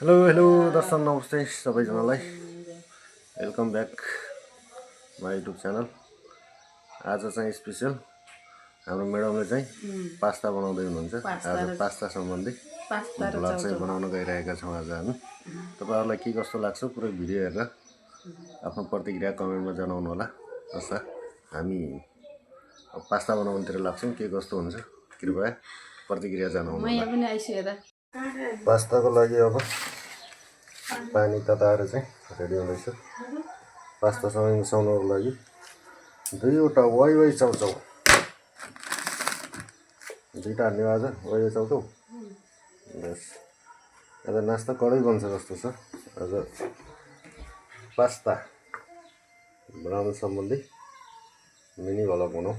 Hello hello दर्शक नमस्ते सबैजनालाई welcome back my YouTube channel. आज चाहिँ स्पेसल हाम्रो म्याडमले चाहिँ पास्ता बनाउँदै हुनुहुन्छ। आज पास्ता सम्बन्धी भ्लग चाहिँ बनाउन गइरहेका छौँ। आज हामी तपाईहरुलाई के कस्तो लाग्छ पुरै भिडियो हेरेर आफ्नो प्रतिक्रिया कमेन्टमा जनाउनु होला। जस्ता हामी पास्ता बनाउनतिर लाग्छौँ, के कस्तो हुन्छ कृपया प्रतिक्रिया जनाउनु होला। पास्ताको लागि अब पानी तताएर चाहिँ रेडी हुँदैछ। पास्तासँग मिसाउनको लागि दुईवटा वाइ चाउचाउ, दुईटा हाल्ने आज वाइ चाउचाउ। बस आज नास्ता कडै बन्छ जस्तो छ। आज पास्ता बनाउन सम्बन्धी मिनी भ्लग बनाऊ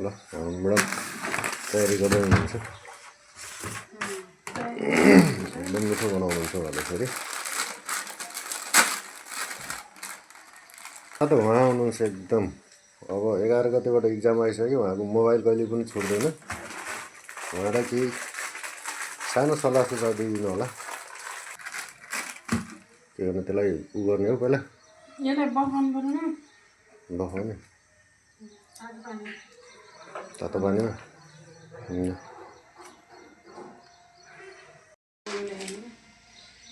ल। हाम्रो तयारी गर्दै हुनुहुन्छ। एकदम मिठो बनाउनुहुन्छ भन्दाखेरि त उहाँ आउनुहुन्छ एकदम। अब 11 गतेबाट इक्जाम आइसक्यो। उहाँको मोबाइल कहिले पनि छुट्दैन। उहाँलाई केही सानो सल्लाह सुझाव दिइदिनु होला। के गर्नु त्यसलाई उ गर्ने हो, पहिला यसलाई बखाउने तातो पानीमा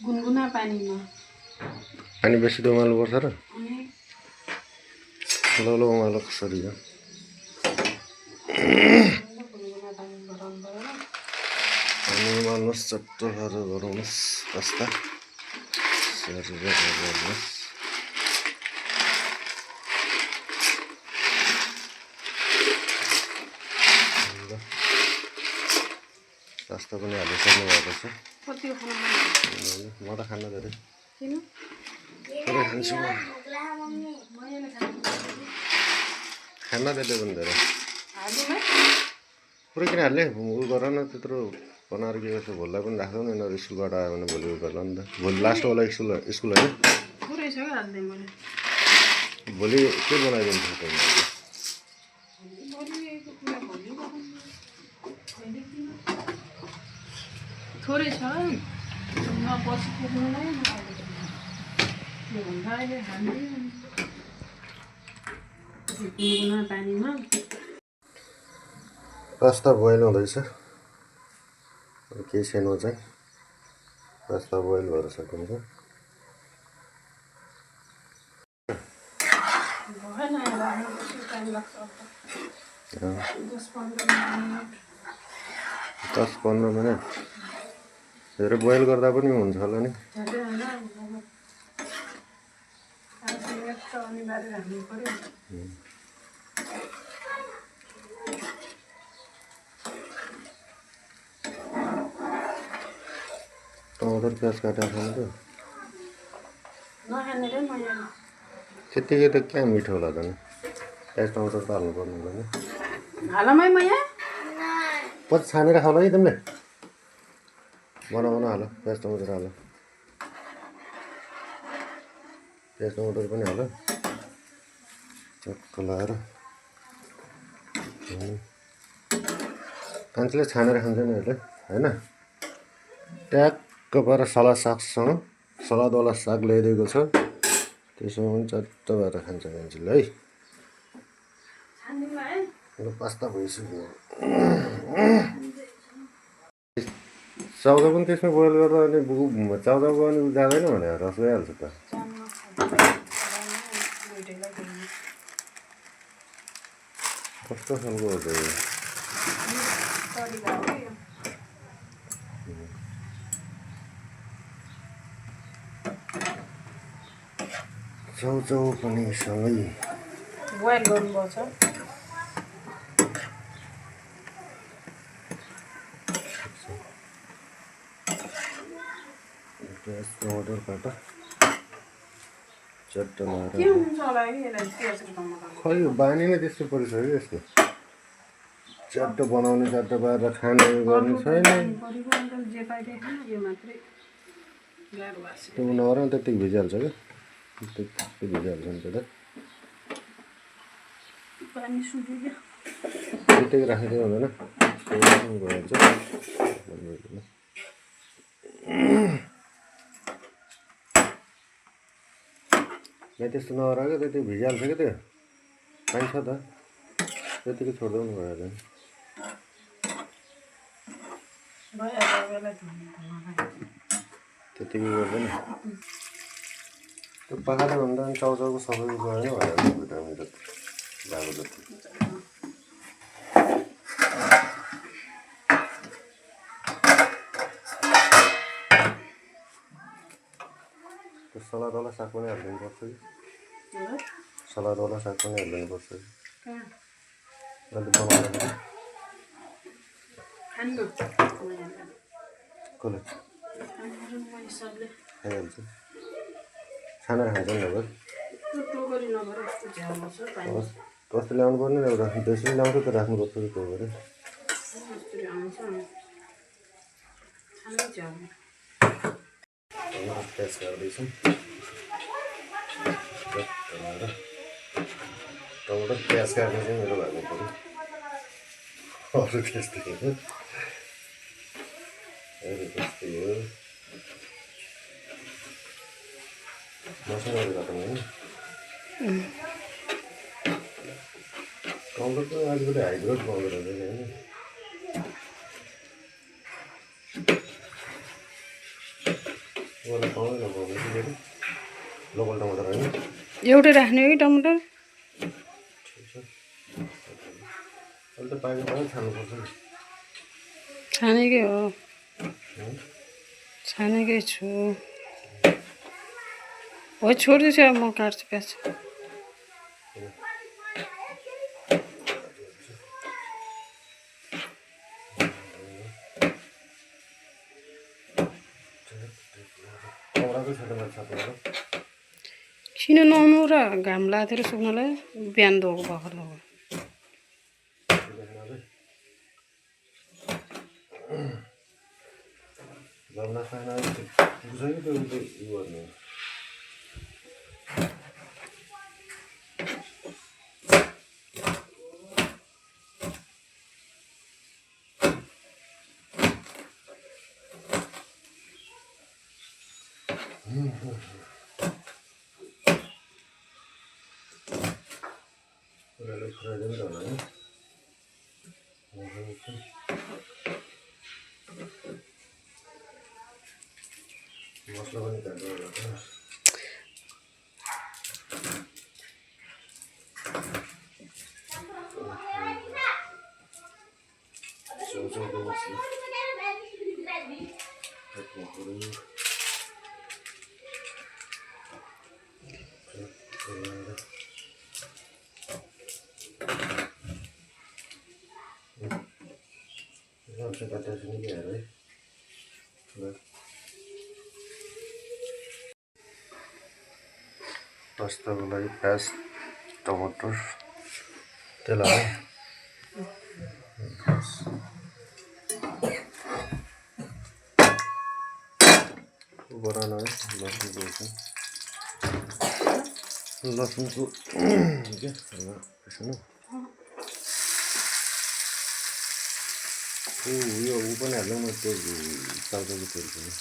गुनगुना पानीमा पानी बेसी त उमाल्नु पर्छ र। ल ल उमाल्नु कसरी हो पानी उमाल्नुहोस्, चट्ट गरेर गराउनुहोस्। पास्ता पास्ता पनि हालिसक्नु भएको छ। म त खान्न धेरै थोरै खान्छु। खान्न त्यसले पनि धेरै पुरै किन हाल्ने उ गर न। त्यत्रो बनाएर के गर्छ, भोलिलाई पनि राख्दैन। यिनीहरू स्कुलबाट आयो भने भोलि उ गर्ला नि त। भोलि लास्ट होला स्कुल होइन। भोलि के बनाइदिन्छ थोरै छ पछि पुग्नुलाई गुनगुना पानीमा पास्ता बोइल हुँदैछ। केही छैन चाहिँ पास्ता बोइल भएर सकिन्छ। भएन 10-15 मिनट धेरै बोइल गर्दा पनि हुन्छ होला नि। टमाटर प्याज काटेर खानु त त्यतिकै त क्या मिठो होला त नि। प्याज टमाटर त हाल्नु पर्ने होला नि। पछि छानेर खाऊ है तिमीले। बनाउन हाल, प्याज टमाटर हाल, प्याज टमाटर पनि हाल चक्क लाएर। मान्छेले छानेर खान्छ नि अहिले होइन। ट्याक्क पारेर सलाद सागसँग सलादवाला साग ल्याइदिएको छ, त्यसमा पनि चट्ट भएर खान्छ मान्छेले है। पास्ता भइसक्यो। चाउचाउ पनि त्यसमा बोइल गर्दा अनि चाउचाउको अनि जाँदैन भने रस गइहाल्छ त। कस्तो खालको हो त यो। चाउचाउ पनि सँगै बोइल गर्नुपर्छ। प्याज टमाटर काट चट्ट लाएर खै बानी नै त्यस्तो परिसक्यो यसको। चट्ट बनाउने चट्ट पारेर खाने गर्ने छैन। त्यो नगर त्यतिकै भिजिहाल्छ क्या। त्यतिकै भिजिहाल्छ नि त्यो त। त्यतिकै राखिदियो हुँदैन भइहाल्छ। यहाँ त्यस्तो नगर क्या त्यो भिजिहाल्छ क्या त्यो पाइन्छ त त्यतिकै छोडिदिनु भयो भने त्यतिकै गर्दैन त्यो पखाले भन्दा पनि चाउचाउको सबै गएन भनेर भिटामिन जति भएको जति त्यो सलादवाला साग पनि हालिदिनु पर्छ कि सलादवाला साग पनि हालिदिनु पर्छ कि अहिले बनाउँदा कसले खाइहाल्छ खाना खान्छ नि अब कस्तो ल्याउनु पर्ने एउटा बेसी ल्याउँछ त राख्नुपर्छ कि त्यो भएर प्याज गर्दैछौँ टमाटर प्याज काट्ने चाहिँ मेरो भएको पऱ्यो अरू त्यस्तै होइन अरू त्यस्तै हो मसलाहरू काट्नु होइन टमाटर पनि अलिकति हाइब्रिड पाउँदो रहेछ नि होइन पाउँदैन पाउँदैन कि फेरि लोकल टमाटर होइन एउटै राख्ने हो कि टमाटर अहिले त पाकेको पनि छान्नुपर्छ नि छानेकै हो छानेकै छु हो छोड्दैछु अब म काट्छु प्याज किन नुहाउनु र घाम लागेर सुक्नलाई बिहान धोएको भर्खर धोएको जम्ना खाना बुझ्छ कि त्यो उयो गर्ने फ्राइदिनु त होला है मसला पनि काट्नु होला चाउचाउको मसला काटेर नि के हेर है पास्ताको लागि प्याज टमाटर तेल हाल्यो बनाउन है लसुनको के यो ऊ पनि हाल्नु न त्यो चाउचाउको तेल पनि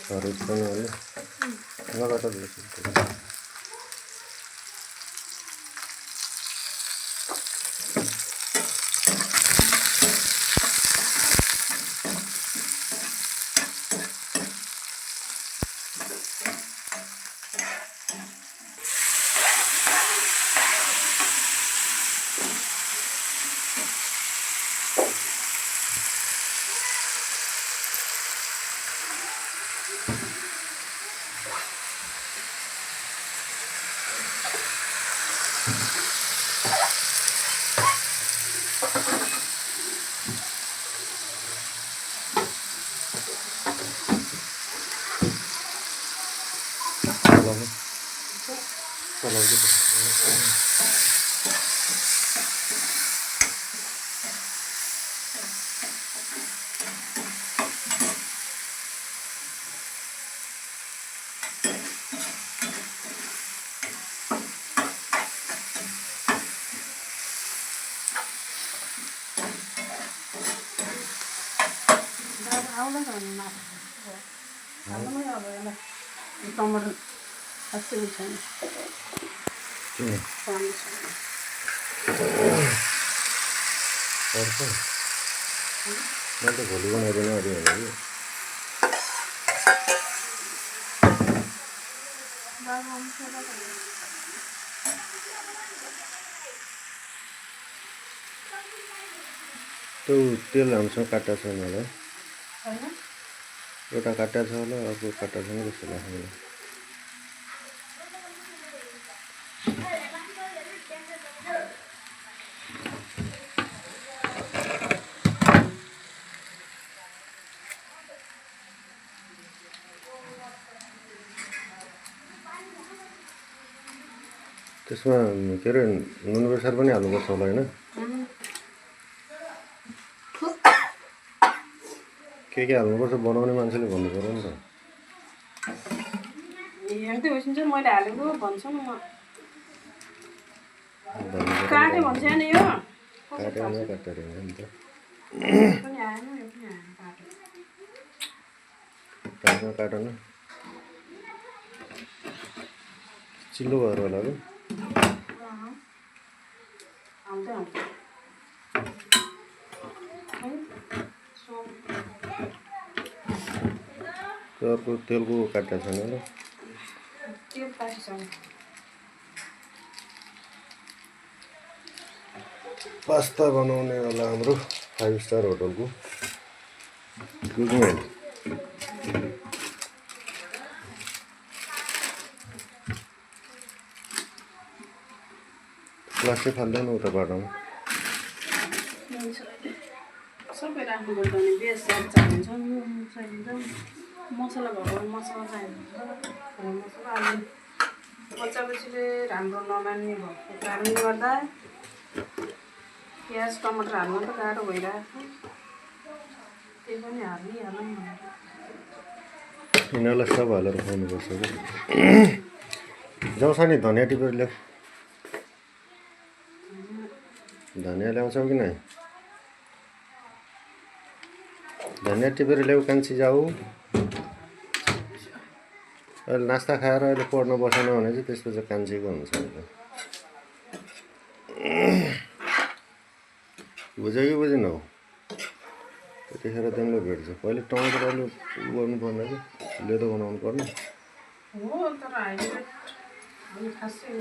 हरेक पनि हाल्यो लगातार चलाउँछु टमाटर अच्छे भी छैन पर्छ मैले त भोलि बनाइदिनु अरे भने कि त्यो तेल हामीसँग काट्टा छैन होला एउटा काट्टा छ होला अर्को काट्टा छैन जस्तो लाग्छ मलाई त्यसमा के अरे नुन बेसार पनि हाल्नुपर्छ होला होइन के हाल्नुपर्छ बनाउने मान्छेले भन्नु पर्यो नि त हेर्दै होइसिन्छ मैले हालेको भन्छु नि म काटे भन्छ नि यो काटेर काटेर नि त पनि आएन यो पनि आएन काटे टाइममा काट न चिल्लो भएर होला कि आउँदै आउँछ त्यो अर्को तेलको काट्टा छैन ल तेल काटिसक्यो पास्ता बनाउने होला हाम्रो 5 स्टार होटलको कुकिङ प्लास्टिक फाल्दैन उता बाटोमा सबै राख्नुपर्छ भने बेस चाहिन्छ चाहिन्छ मसला भएको मसला चाहिन्छ मसला अहिले बच्चाबच्चीले राम्रो नमान्ने भएको कारणले गर्दा प्याज टमाटर हाल्नु त गाह्रो भइरहेको छ त्यही पनि हाल्नु यिनीहरूलाई सब हालेर खुवाउनुपर्छ कि जाउँछ नि धनियाँ टिपेर ल्याऊ धनियाँ ल्याउँछौ कि नै धनियाँ टिपेर ल्याऊ कान्छी जाऊ अहिले नास्ता खाएर अहिले पढ्न बसेन भने चाहिँ त्यसपछि कान्छीको हुन्छ बुझ्यो कि बुझेनौ त्यतिखेर तिमीले भेट्छ पहिले टमाटर आलु गर्नु पर्ने कि लेदो बनाउनु पर्ने हो तर हाइब्रिड खासै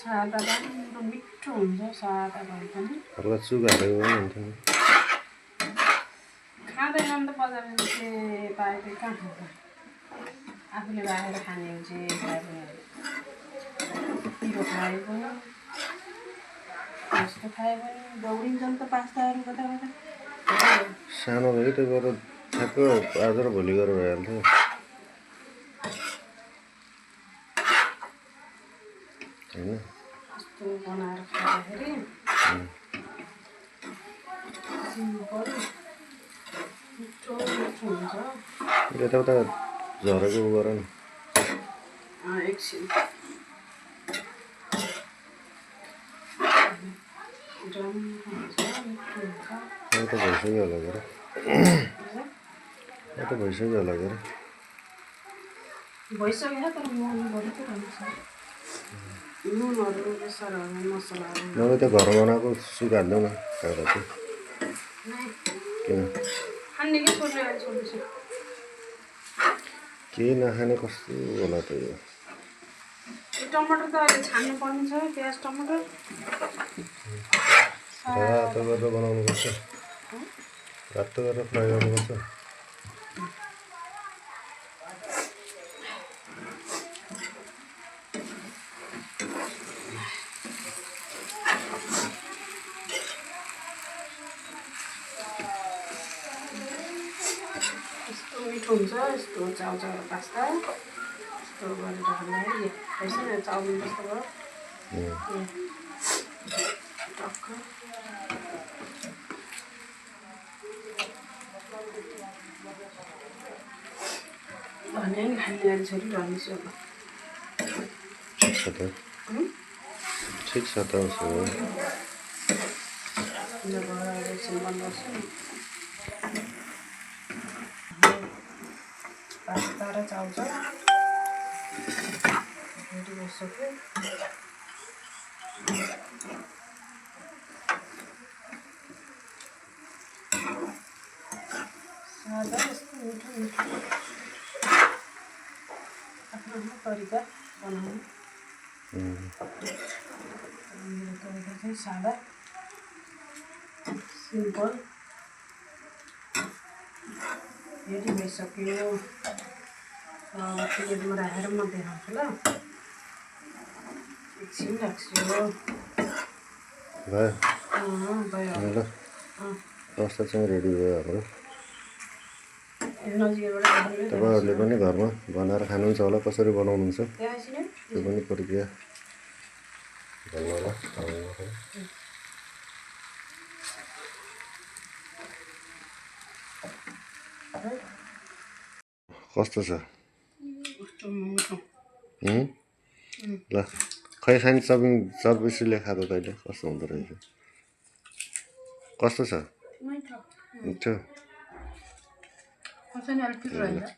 सादा राम्रो मिठो हुन्छ सादा भए पनि हल्का चुगा हालेको पनि हुन्थ्यो नि खाँदैन नि त बजारमा चाहिँ पाएको कहाँ खान्छ आफूले राखेर खाने हो चाहिँ खाए पनि पिरो खाए पनि यस्तो खाए पनि दौडिन्छ नि त पास्ताहरू कता कता सानो भयो त्यो गरेर ठ्याक्क आज र भोलि गरेर भइहाल्थ्यो होइन यस्तो बनाएर खाँदाखेरि सिम्पल मिठो मिठो हुन्छ यताउता झरेको उ गर न एकछिन यो त भइसक्यो होला गएर यो त भइसक्यो होला गएर भइसक्यो तर नुन बढी रहन्छ नुनहरू बेसारहरू मसलाहरू नभए त्यो घरमा बनाएको सुप हाल्दैन खाएर चाहिँ किन खाने कि छोड्छु केही नखाने कस्तो होला त यो टमाटर त अहिले छान्नु पर्ने छ प्याज टमाटर रातो गरेर बनाउनुपर्छ रातो गरेर फ्राई गर्नुपर्छ मिठो हुन्छ यस्तो चाउचाउ पास्ता यस्तो गरेर खाँदाखेरि रहेछ नि चाउमिन जस्तो भयो टक्क भने नि खाने अहिले छोरी भनेछु अब ठिक छ त ठिक छ त उसो भए एकछिन बन्द गर्छु पास्ता र चाउचाउ रेडी भइसक्यो सादा यस्तो मिठो मिठो आफ्नो आफ्नो तरिका बनाउनु मेरो तरिका चाहिँ सादा सिम्पल रेडी भइसक्यो प्लेटमा राखेर म देखाउँछु ल एकछिन राख्छु भयो भयो ल पास्ता चाहिँ रेडी भयो हाम्रो नजिकबाट देखाउनु तपाईँहरूले पनि घरमा बनाएर खानुहुन्छ होला कसरी बनाउनुहुन्छ देखाइसिनु त्यो पनि प्रक्रिया भन्नु होला कस्तो छ कस्तो मिठो ल खै खाने सर्भिसले खाँदा तैँले कस्तो हुँदो रहेछ कस्तो छ मिठो मिठो खोर्सानी अलिक छिटो रहेछ